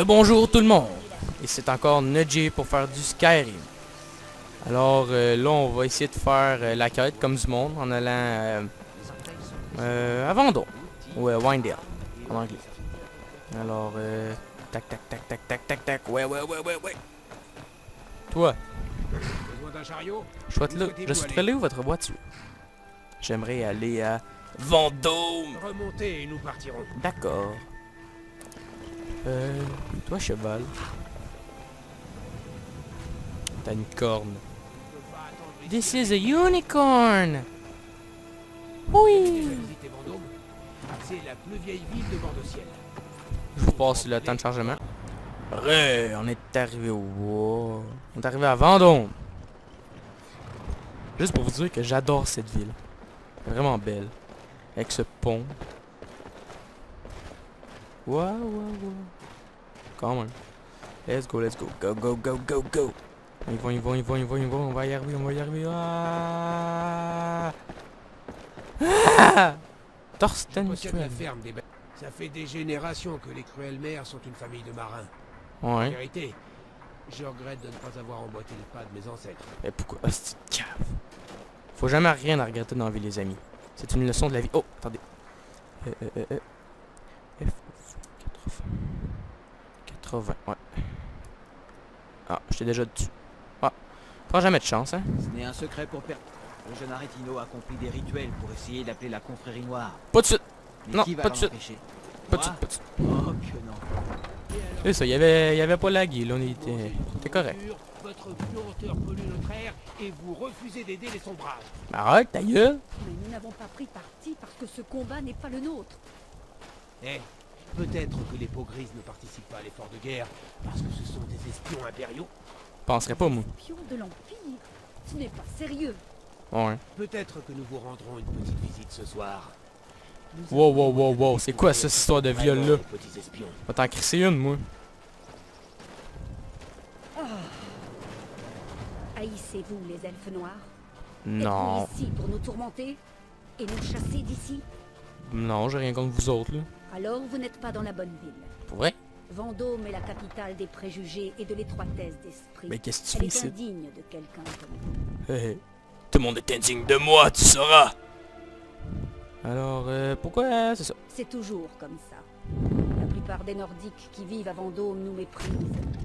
Bonjour tout le monde, et c'est encore Nudgy pour faire du Skyrim. Alors là on va essayer de faire la quête comme du monde en allant à Vendôme, ou Winedale en anglais. Alors tac tac tac tac tac tac tac, ouais. Toi, Besoin d'un chariot? je souhaiterais où votre voiture? J'aimerais aller à Vendôme. Remontez et nous partirons. D'accord. Toi cheval. T'as une corne. This is a unicorn! Oui! Visiter Vendôme? C'est la plus vieille ville de bord de ciel. Je vous passe le temps de chargement. On est arrivé au... Wow. On est arrivé à Vendôme. Juste pour vous dire que j'adore cette ville. Elle est vraiment belle. Avec ce pont. Wow. Quand même. Let's go. Go. Ils vont. On va y arriver. Thorsten Possède la Cruel. ferme des bêtes. Ça fait des générations que les cruelles mères sont une famille de marins. En Ouais. vérité, je regrette de ne pas avoir emboîté le pas de mes ancêtres. Et pourquoi? Ah, c'est une cave. Faut jamais rien à regretter dans la vie, les amis. C'est une leçon de la vie. Oh, attendez. F 80, ouais. Ah, j'étais déjà dessus. Ah, prends jamais de chance, hein. Ce n'est un secret pour perdre. Le jeune Aretino a accompli des rituels pour essayer d'appeler la confrérie noire. Pas de suite. Mais Non, qui va pas de l'en suite. empêcher? Pas de Moi? suite. Oh que non. C'est ça, il y avait pas lagué, là, on était correct. Votre puanteur pollue notre air et vous refusez d'aider les sombrages. Arrête, ta gueule. Mais nous n'avons pas pris parti parce que ce combat n'est pas le nôtre. Eh, peut-être que les peaux grises ne participent pas à l'effort de guerre parce que ce sont des espions impériaux. Penserais pas, moi. Pion de l'Empire, ce n'est pas sérieux. Ouais. Peut-être que nous vous rendrons une petite visite ce soir. Wow. C'est quoi ça, cette histoire de viol, là? Les petits espions. Va t'en crisser une, moi. Haïssez-vous les elfes noirs? Non. Êtes-vous ici pour nous tourmenter et nous chasser d'ici? Non, j'ai rien contre vous autres, là. Alors vous n'êtes pas dans la bonne ville. Pour vrai? Vendôme est la capitale des préjugés et de l'étroitesse d'esprit. Mais qu'est-ce que tu Elle fais est ici? indigne de quelqu'un comme vous. Tout le monde est indigne de moi, tu sauras. Alors, pourquoi c'est ça? C'est toujours comme ça. La plupart des Nordiques qui vivent à Vendôme nous méprisent.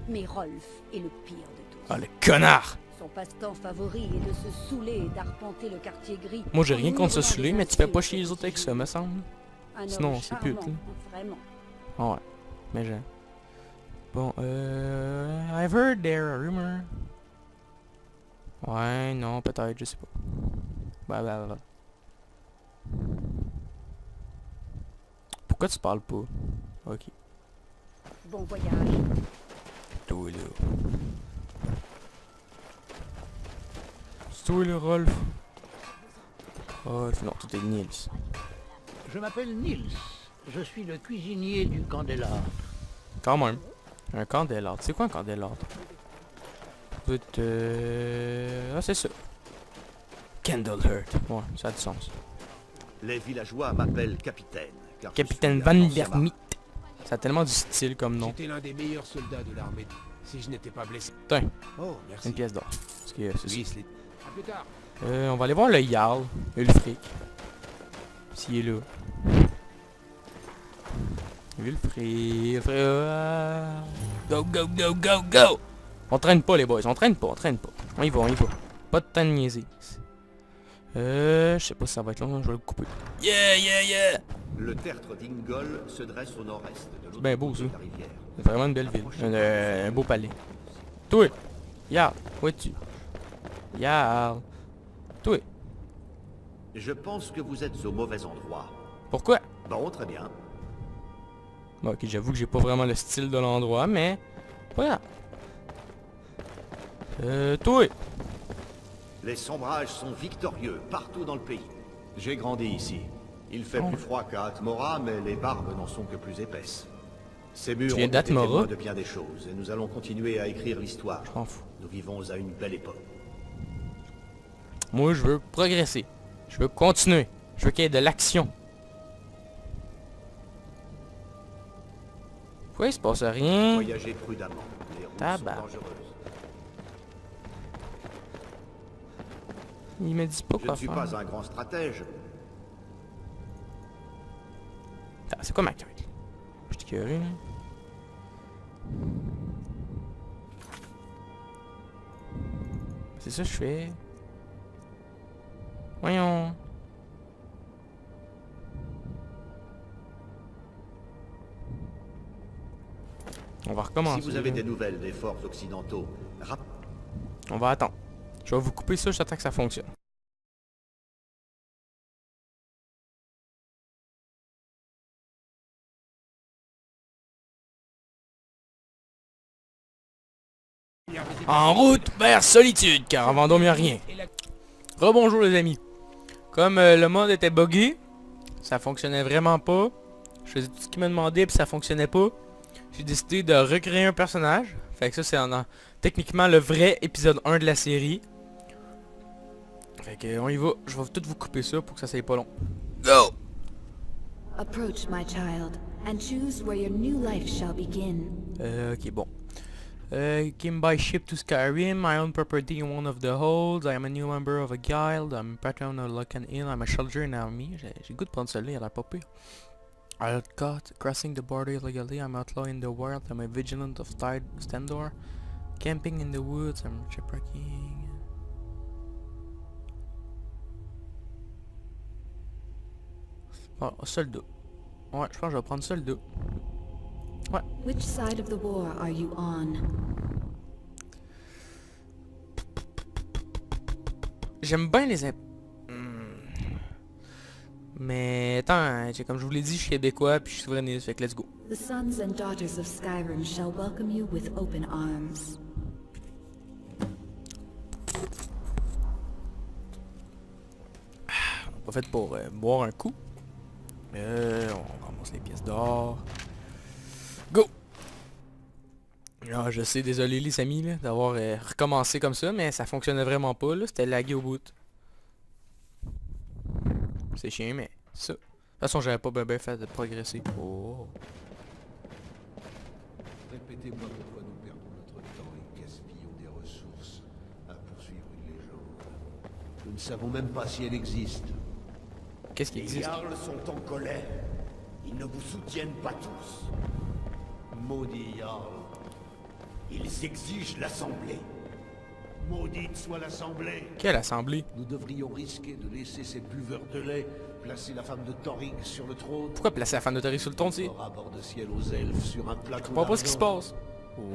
Mais Rolf est le pire de tous. Ah, le connard! Son passe-temps favori est de se saouler et d'arpenter le quartier gris. Moi, j'ai rien en contre se hurlant saouler, des mais tu fais pas insultes chier les autres avec ça, me semble. Un Sinon, homme c'est pute, charmant, là. Vraiment. Ah ouais, mais j'ai... Bon, I've heard there a rumor. Ouais, non, peut-être, je sais pas. Bah. Pourquoi tu parles pas? Ok. Bon voyage. Toi là. C'est toi le Rolf. Rolf, non, tout est Nils. Je m'appelle Nils. Je suis le cuisinier du Candélar. Quand même. Un candélabre. C'est quoi un candélabre? Ah, c'est ça. Candleheart. Ouais, ça a du sens. Les villageois m'appellent capitaine. Car je Capitaine suis Van un der ancien marin. Miet. Ça a tellement du style comme nom. J'étais l'un des meilleurs soldats de l'armée si je n'étais pas blessé. Putain, Oh, merci. une pièce d'or. Parce que c'est ça. Oui, c'est... À plus tard. On va aller voir le Jarl, Ulfric. S'il est là. Ulfric. Go! On traîne pas les boys, on traîne pas. On y va. Pas de temps de niaiser. Je sais pas si ça va être long, je vais le couper. Yeah! Le tertre d'Ingol se dresse au nord-est de l'autre Ben beau, côté ça. de la rivière. C'est vraiment une belle ville. Un beau palais. Toi! Jarl, où es-tu? Jarl. Toi! Je pense que vous êtes au mauvais endroit. Pourquoi? Bon, très bien. Bon, ok, j'avoue que j'ai pas vraiment le style de l'endroit, mais... Pas grave. Toi! Les sombrages sont victorieux partout dans le pays. J'ai grandi ici. Il fait plus froid qu'à Atmora, mais les barbes n'en sont que plus épaisses. Ces murs Tu ont viens été d'Atmora? témoins de bien des choses, et nous allons continuer à écrire l'histoire. Je m'en fous. Nous vivons à une belle époque. Moi, je veux progresser. Je veux continuer. Je veux qu'il y ait de l'action. Pourquoi il se passe rien? Voyagez prudemment. Les routes sont Tabac. dangereuses. Il me dit pas Je quoi ne suis faire. pas un grand stratège. Attends, c'est quoi ma carte? Je suis curieux. C'est ça que je fais. Voyons. On va recommencer. Si vous avez là. des nouvelles des forts occidentaux, On va attendre. Je vais vous couper ça, j'attends que ça fonctionne. En route vers Solitude, car à Vendôme, il n'y a rien. Rebonjour les amis. Comme le mode était buggé, ça fonctionnait vraiment pas. Je faisais tout ce qu'il m'a demandé puis ça fonctionnait pas. J'ai décidé de recréer un personnage. Fait que ça c'est techniquement le vrai épisode 1 de la série. Fait que on y va. Je vais tout vous couper ça pour que ça soit pas long. Go! Approach, my child, and choose where your new life shall begin. Ok, bon. Came by ship to Skyrim, my own property in one of the holds. I am a new member of a guild. I'm patron of Locken Inn. I'm a soldier in army. J'ai le goût de prendre celui-là, il a l'air pas pire. I got caught crossing the border illegally. I'm outlaw in the wild. I'm a vigilant of Stendor. Camping in the woods. I'm shipwrecking. Oh, soldat. Ouais, je pense que je vais prendre soldat. Ouais. Which side of the war are you on? J'aime bien les Mais attends, comme je vous l'ai dit, je suis québécois puis je suis souverainiste, fait que let's go. The sons and daughters of Skyrim shall welcome you with open arms. On n'a pas fait pour boire un coup. On commence les pièces d'or. Go! Ah, je sais, désolé les amis là, d'avoir recommencé comme ça, mais ça fonctionnait vraiment pas là, c'était lagué au bout. C'est chiant, mais ça. De toute façon, j'avais pas bien fait de progresser. Oh. Répétez-moi pourquoi nous perdons notre temps et gaspillons des ressources à poursuivre une légende. Nous ne savons même pas si elle existe. Qu'est-ce qui Les existe? Jarls sont en colère. Ils ne vous soutiennent pas tous. Maudit Jarl. Ils exigent l'Assemblée. Maudite soit l'Assemblée! Quelle assemblée? Nous devrions risquer de laisser ces buveurs de lait placer la femme de Thorig sur le trône. Pourquoi placer la fan de sur le ton, tu sais? Or à bord de ciel aux elfes sur un plateau. Je comprends pas ce qui se d'argent. passe.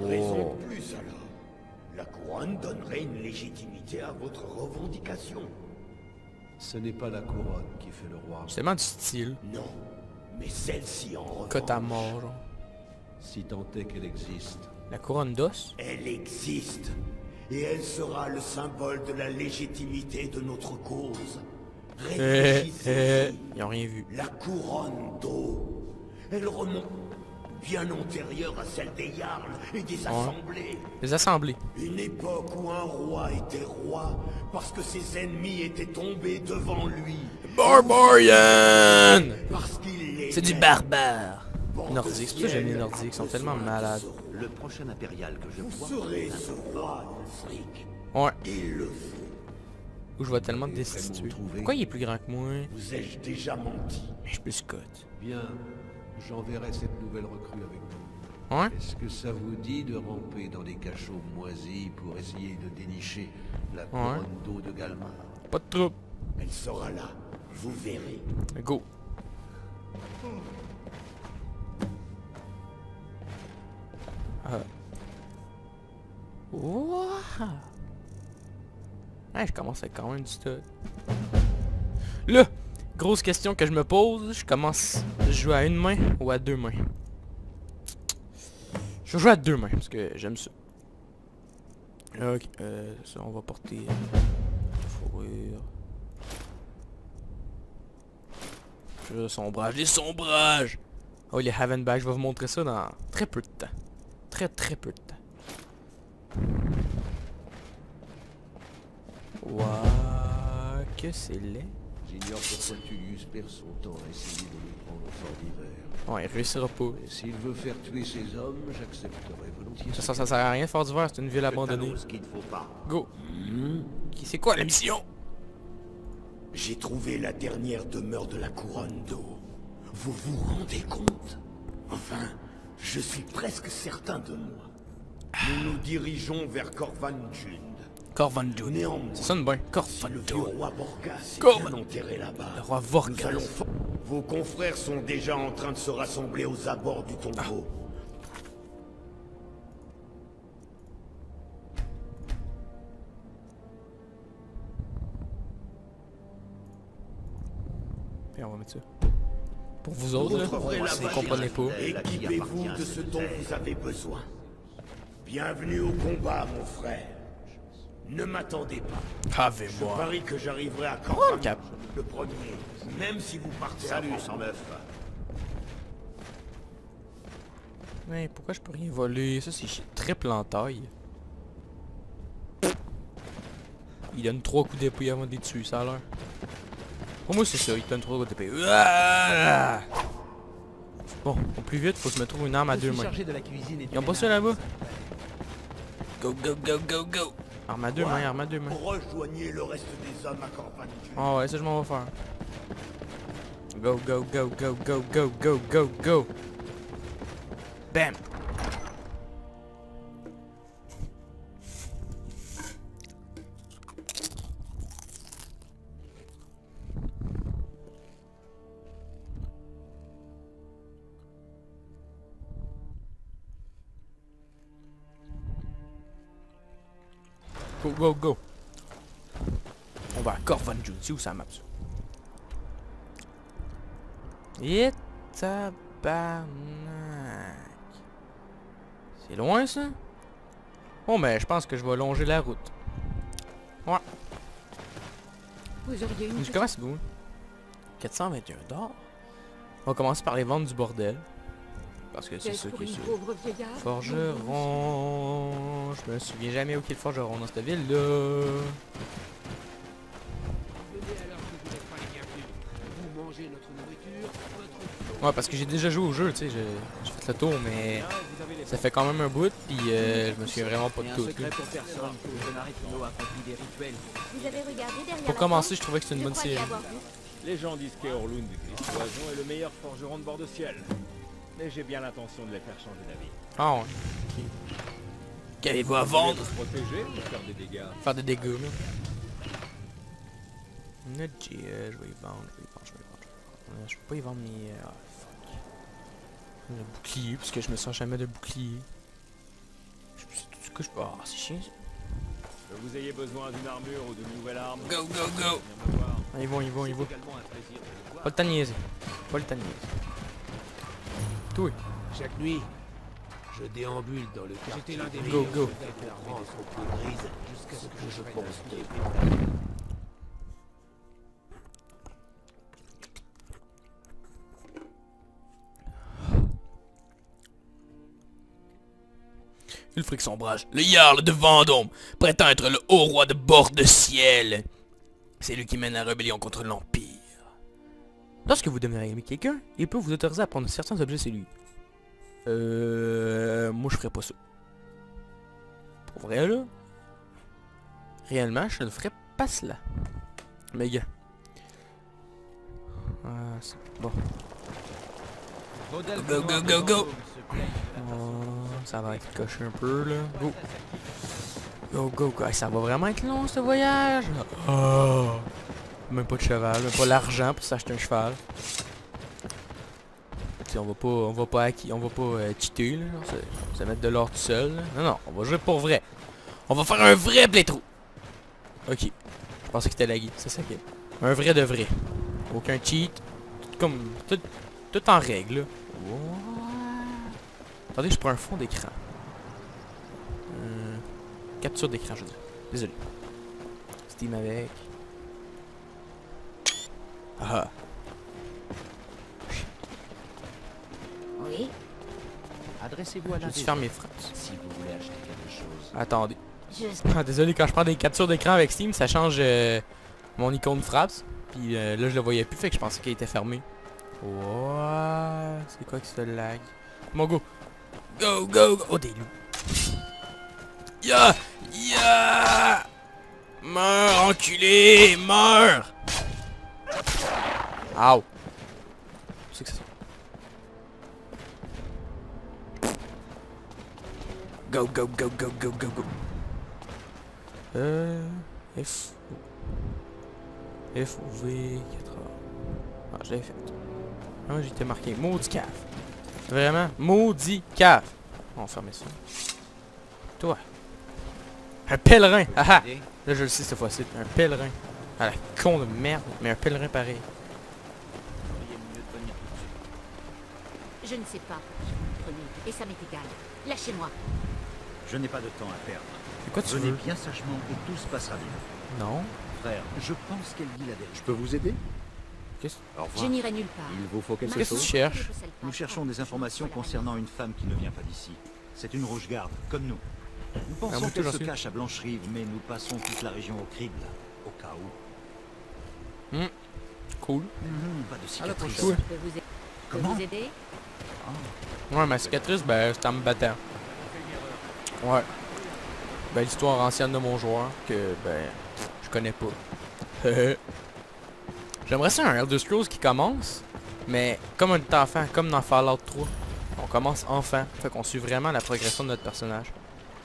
Raison de plus alors. La couronne donnerait une légitimité à votre revendication. Ce n'est pas la couronne qui fait le roi. C'est tellement du style. Non, mais celle-ci en revanche. Cote à mort, genre. Si tant est qu'elle existe. La couronne d'os? Elle existe. Et elle sera le symbole de la légitimité de notre cause. Réfléchissez-y. Ils ont rien vu. La couronne d'eau. Elle remonte bien antérieure à celle des Jarls et des assemblées. Les assemblées. Une époque où un roi était roi parce que ses ennemis étaient tombés devant lui. Barbarian! Parce qu'il C'est du barbare. Nordique, c'est pour ça que j'aime les nordiques, ils sont tellement malades. le prochain impérial que je Vous vois... serez ce roi, Ulfric. Ouais. Il le faut. Où je vais tellement me destituer. Pourquoi il est plus grand que moi? Vous ai-je déjà menti? Mais je suis plus Scott. Bien, j'enverrai cette nouvelle recrue avec vous. Ouais? Est-ce que ça vous dit de ramper dans des cachots moisis pour essayer de dénicher la couronne d'eau de Galmar? Pas de troupe. Elle sera là. Vous verrez. Go. Wow. Ouais, je commence avec quand même du stud. Là, grosse question que je me pose, je commence à jouer à une main ou à deux mains? Je vais jouer à deux mains parce que j'aime ça. Ok, ça on va porter fourrure. Le sombrage, les sombrages! Oh, les Havenbag, je vais vous montrer ça dans très peu de temps. Très peu de temps. Ouah, que c'est laid. J'ignore pourquoi Tullius perd son temps à essayer de nous prendre au fort d'hiver. Ouais, il réussira pas. Et s'il veut faire tuer ses hommes, j'accepterai volontiers. Ça sert à rien de faire du verre, c'est une ville abandonnée. Ce qu'il ne faut pas. Go! C'est quoi la mission? J'ai trouvé la dernière demeure de la couronne d'eau. Vous vous rendez compte? Enfin, je suis presque certain de moi. Nous nous dirigeons vers Corvan-Jund. Corvan-Jund. Néanmoins, Ça sonne bien. si le vieux Corvan-Jund. roi Borgas est Corvan- bien enterré là-bas, Le roi nous Vorgas. allons... Vos confrères sont déjà en train de se rassembler aux abords du tombeau. Puis on va mettre ça. Pour vous autres, là, retrouverez si vous la comprenez pas. Équipez-vous de ce dont vous avez besoin. Bienvenue au combat, mon frère. Ne m'attendez pas. Je Avez-moi. parie que j'arriverai à Corvan Cap. le premier, même si vous partez Salut, avant. 109. Mais pourquoi je peux rien voler? Ça, c'est triple en taille. Il donne 3 coups d'épée avant de les tuer, ça a l'air. Pour moi, c'est ça, il donne 3 coups d'épée. Ah! Bon, au plus vite, faut se mettre une arme à Je deux suis mains. chargé de la cuisine et du Ils ont pas ménage. ça là-bas? Go, go, go, go, go! Arme à deux mains, arme à deux mains. Rejoignez le reste des hommes à Corvan. Ah ouais, ça je m'en vais faire. Go, go, go, go, go, go, go, go, go! Bam! Go, go, go! On va à Corvan-Jund, c'est où ça map ça? Et tabarnak! C'est loin ça? Bon ben je pense que je vais longer la route. Ouais. Vous auriez une Je commence d'où? 421 d'or. On va commencer par les ventes du bordel. Parce que c'est ça qui est sûr. pauvre vieillard. Forgeron. Je me souviens jamais où est le forgeron dans cette ville là. Venez alors que vous n'êtes pas les bienvenus. Vous mangez notre nourriture, votre... Ouais, parce que j'ai déjà joué au jeu, tu sais, j'ai fait le tour, mais ça fait quand même un bout, puis je me souviens vraiment pas Et de un tout. secret là. pour personne, le jeune Aretino accomplit des rituels. Vous avez regardé derrière Pour la commencer, porte? je trouvais que c'était une Je bonne croyais série. avoir vu. Les gens disent qu'Eorlund du Gris-Poison est le meilleur forgeron de bord de ciel. Mais j'ai bien l'intention de les faire changer d'avis. Ah ouais. Ok. Qu'avez-vous à vendre? Se protéger ou faire des dégâts? Faire des dégâts, là. Nudgy, je vais y vendre, je peux pas y vendre mes... ah, fuck. Le bouclier, parce que je me sens jamais de bouclier. Je sais tout ce que je peux... Ah, c'est chiant ça. Que vous ayez besoin d'une armure ou d'une nouvelle arme, Go, go, go! venez me voir. Ah, ils vont. Également un plaisir de le voir. Pas le temps de niaiser. Pas le temps de niaiser. Toi. Chaque nuit, je déambule dans le quartier. J'étais l'un des Go, meilleurs go. soldats de la France aux peaux grises, jusqu'à ce que je pense de... Ulfric Sombrage, le Jarl de Vendôme, prétend être le haut roi de bord de ciel. C'est lui qui mène la rébellion contre l'Empire. Lorsque vous devenez ami quelqu'un, il peut vous autoriser à prendre certains objets chez lui. Moi je ferais pas ça. Pour vrai là, réellement je ne ferais pas cela. Mais gars. Bon. Go, go, go, go! Oh, ça va être coché un peu là. Go! Go, go, go! Hey, ça va vraiment être long ce voyage! Oh! Même pas de cheval, même pas l'argent pour s'acheter un cheval. T'sais, on va pas cheater là, se mettre de l'or tout seul. Là. Non, on va jouer pour vrai. On va faire un vrai playthrough. Ok. Je pensais que c'était lagué, c'est ça qui est. Un vrai de vrai. Aucun cheat. Tout en règle. Là. Attendez, je prends un fond d'écran. Capture d'écran, je veux dire. Désolé. Steam avec. Ah. Oui. Adressez-vous à l'un Je des ferme mes autres phrases. si vous voulez acheter quelque chose. Attendez. Je... Ah, désolé, quand je prends des captures d'écran avec Steam, ça change mon icône fraps. Puis là, je le voyais plus, fait que je pensais qu'il était fermé. What? C'est quoi que ce lag? Mon go! Go, go, go! Oh, des loups! Ya! Ya! Meurs, enculé! Meurs! Ow! C'est que ça? Go, go, go, go, go, go, go! F... F, V, 4A. Ah, je l'avais fait. Ah, j'étais marqué. Maudit cave. Vraiment, maudit cave. On va fermer ça. Toi. Un pèlerin. Haha. Là, je le sais cette fois-ci. Un pèlerin. Ah, la con de merde. Mais un pèlerin pareil. Je ne sais pas. Et ça m'est égal. Lâchez-moi. Je n'ai pas de temps à perdre. C'est quoi tu Venez veux? bien sagement et tout se passera bien. Non. Frère, je pense qu'elle dit la vérité. Je peux vous aider? Qu'est-ce Au Je revoir. n'irai nulle part. Il vous faut quelque Qu'est-ce que chose? tu cherches? Nous cherchons des informations concernant une femme qui ne vient pas d'ici. C'est une rouge-garde, comme nous. Nous Ah, pensons moi, qu'elle j'en se suis. cache à Blancherive, mais nous passons toute la région au crible, au cas où. Cool. Pas de cicatrice. Je peux vous aider. Comment Vous aider? Ouais, ma cicatrice, ben, c'est en me battant. Ouais. Ben, l'histoire ancienne de mon joueur, que, ben, je connais pas. J'aimerais ça un Elder Scrolls qui commence, mais comme un enfant, comme dans Fallout 3. On commence enfant, fait qu'on suit vraiment la progression de notre personnage.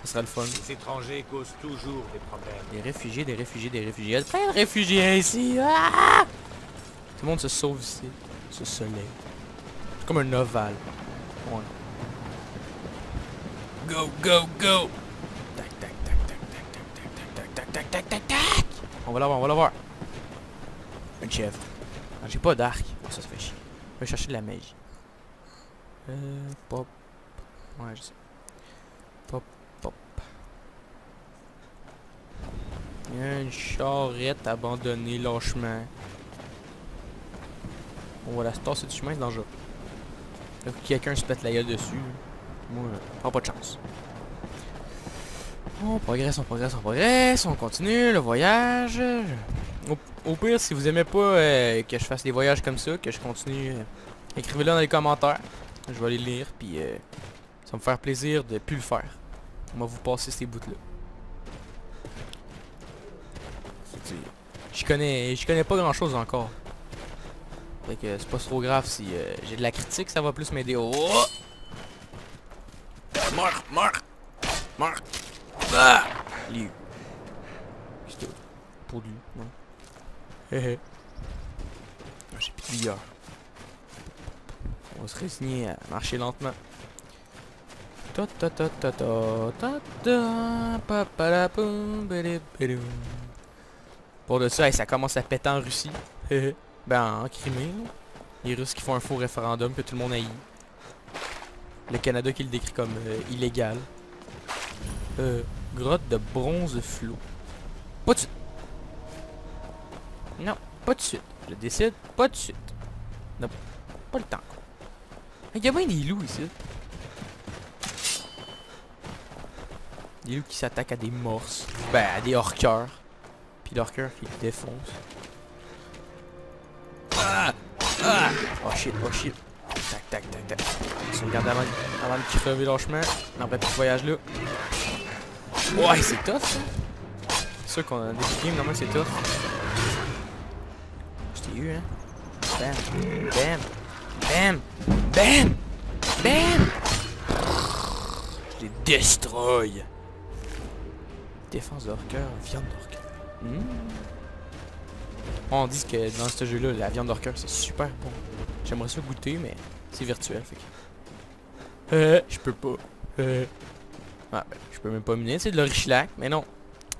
Ça serait le fun. Les étrangers causent toujours des problèmes. Des réfugiés, des réfugiés, des réfugiés. Il y a plein de réfugiés ici. Ah! Tout le monde se sauve ici. Ce soleil. C'est comme un ovale. Ouais. Go, go, go! Tac, tac, tac, tac, tac, tac, tac, tac, tac, tac, tac, tac! On va l'avoir, on va l'avoir. Un chef. Ah, j'ai pas d'arc. Ça se fait chier. Je vais chercher de la magie. Pop. Ouais, je sais. Pop, pop. Il y a une charrette abandonnée lâchement. On va la se tasser du chemin, c'est dangereux. Là, quelqu'un se pète la gueule dessus. Moi, pas de chance. On progresse, on progresse, on progresse. On continue le voyage. Au pire, si vous aimez pas que je fasse des voyages comme ça, que je continue, écrivez-le dans les commentaires. Je vais les lire, puis ça va me faire plaisir de plus le faire. On va vous passer ces bouts-là. Je connais pas grand-chose encore. Fait que c'est pas trop grave si j'ai de la critique, ça va plus m'aider. Oh! Meurs, meurs, meurs. Ah! Liu. C'était pour lui, non? Hé hé. J'ai plus de vigueur. On va se résigner à marcher lentement. Ta ta ta ta ta ta ta pa pa la poum bidi bidi. Pour de ça, ça commence à péter en Russie. Ben en Crimée, là. Les Russes qui font un faux référendum que tout le monde haït. Le Canada qui le décrit comme illégal. Grotte de bronze flot. Pas de suite. Non, pas de suite. Je décide, pas de suite. Non, pas le temps. Il y a bien des loups ici. Des loups qui s'attaquent à des morses. Ben, à des orqueurs. Puis l'orqueur qui les défonce. Ah! Ah! Oh shit, oh shit. Tac, tac, tac, tac. On se regarde avant de crever lâchement. Après tout ce voyage-là. Ouais, c'est tough, ça. C'est sûr qu'on a des games, normalement, c'est tough. Je t'ai eu, hein. Bam, bam, bam, bam, bam. Je les destroy. Défense d'orqueur, viande d'orqueur. On dit que dans ce jeu-là, la viande d'orqueur, c'est super bon. J'aimerais ça goûter, mais c'est virtuel, fait que... je peux pas. Ah, ben, je peux même pas miner, c'est de l'orichilac, mais non.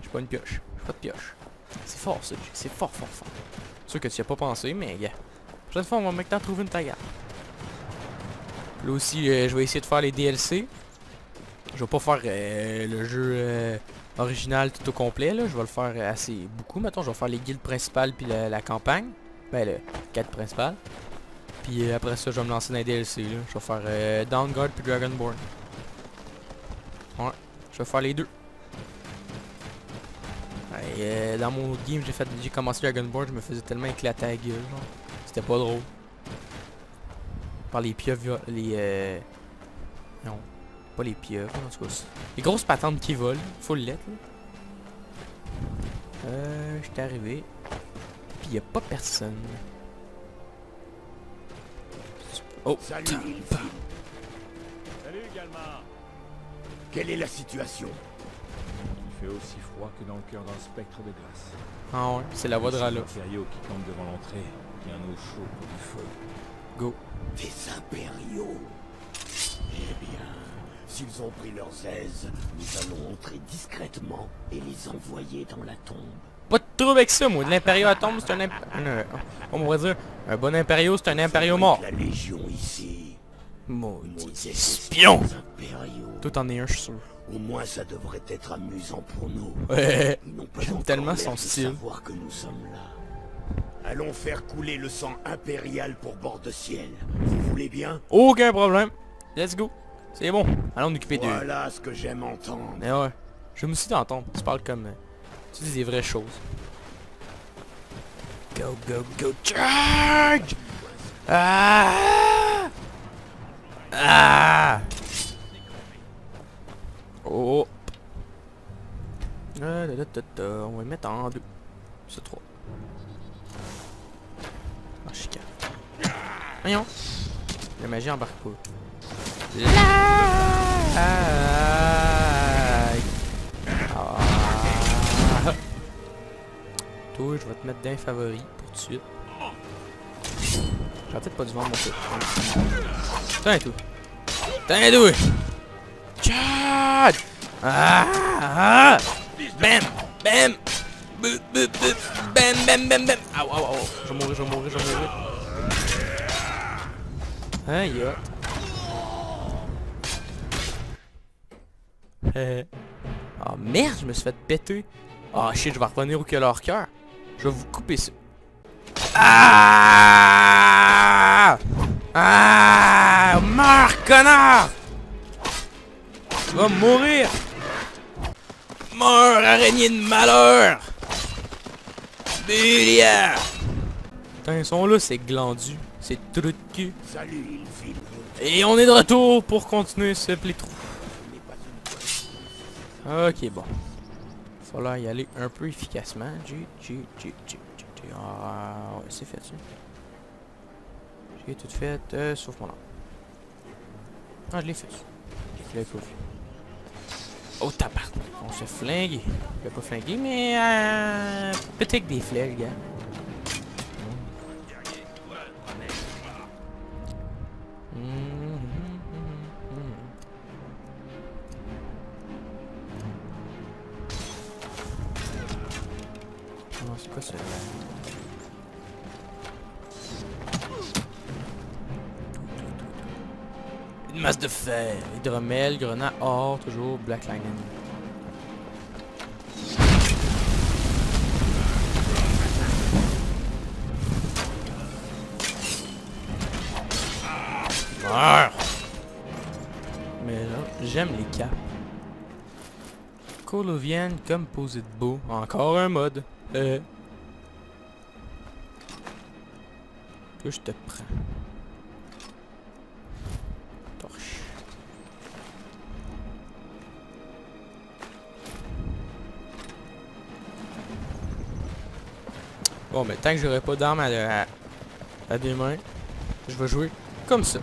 J'ai pas une pioche. J'ai pas de pioche. C'est fort, ça. C'est fort, fort, fort. C'est sûr que tu y as pas pensé, mais gars. Prochaine fois, on va maintenant trouver une tagare. Là aussi, je vais essayer de faire les DLC. Je vais pas faire le jeu original tout au complet, là. Je vais le faire assez beaucoup. Mettons, je vais faire les guildes principales puis la campagne. Ben, le quête principale. Puis après ça, je vais me lancer dans les DLC, là. Je vais faire Dawnguard puis Dragonborn. Ouais, je vais faire les deux. Ouais, Dans mon game, j'ai commencé Dragonborn, je me faisais tellement éclater la gueule, genre. C'était pas drôle. Par les pieuvres, non, pas les pieuvres, en tout cas. Les grosses patentes qui volent, full lettre, là. J'étais arrivé. Puis y a pas personne. Oh! Salut, Salut, Galmar. quelle est la situation? Il fait aussi froid que dans le cœur d'un spectre de glace. Ah ouais, c'est la voix de Rala. Des impériaux qui campent devant l'entrée, bien au chaud pour du feu. Go. Des impériaux. Eh bien, s'ils ont pris leurs aises, nous allons entrer discrètement et les envoyer dans la tombe. Pas de trouble avec ça, moi. L'império atome, c'est on va dire, un bon império, c'est un império mort. La Légion ici. Maudits espions! Impériaux. Tout en est un, je suis sûr. Au moins, ça devrait être amusant pour nous. Ouais. Ils n'ont pas J'aime encore tellement l'air son de style. savoir que nous sommes là. Allons faire couler le sang impérial pour bord de ciel. Vous voulez bien? Aucun problème. Let's go. C'est bon. Allons nous occuper d'eux. Voilà ce que j'aime entendre. Mais ouais. J'aime aussi t'entendre. Tu parles comme... tu dis des vraies choses. Go, go, go, charge! Ah! Ah! Oh! On va le mettre en deux. C'est trop. Ah, je suis calme. Voyons. La magie embarque pas. Toi, je vais te mettre d'un favori pour tout de suite. J'aurais peut-être pas dû vendre mon truc. Tiens, tout. Tiens, tout. Tchad! Ah! Bam! Bam! Bam, bam, bam, bam! Aouh, aouh, aouh! Je vais mourir. Aïe, oh merde, je me suis fait péter. Ah shit, je vais revenir au leur cœur. Je vais vous couper ça. Ah! Ah! Meurs, connard! Tu vas mourir! Meurs, araignée de malheur! Bulia! Putain, ils sont là, c'est glandu. C'est trou de cul. Salut, Ilfil. Et on est de retour pour continuer ce playthrough. Ok, bon. Il va falloir y aller un peu efficacement. Ah, ouais, c'est fait ça. J'ai tout fait, sauf mon arme. Ah, je l'ai fait. Je l'ai pas vu. Oh, tabarnak. On s'est flingué. Je l'ai pas flingué, mais peut-être des flèches, gars. Non, c'est quoi ça? Une masse de fer, hydromel, grenade, or, toujours Black Lightning. Meurs! Mais là, j'aime les capes. Colovienne comme posé de beau. Encore un mode. Que je te prends. Torche. Bon, mais tant que j'aurai pas d'armes à deux mains, je vais jouer comme ça.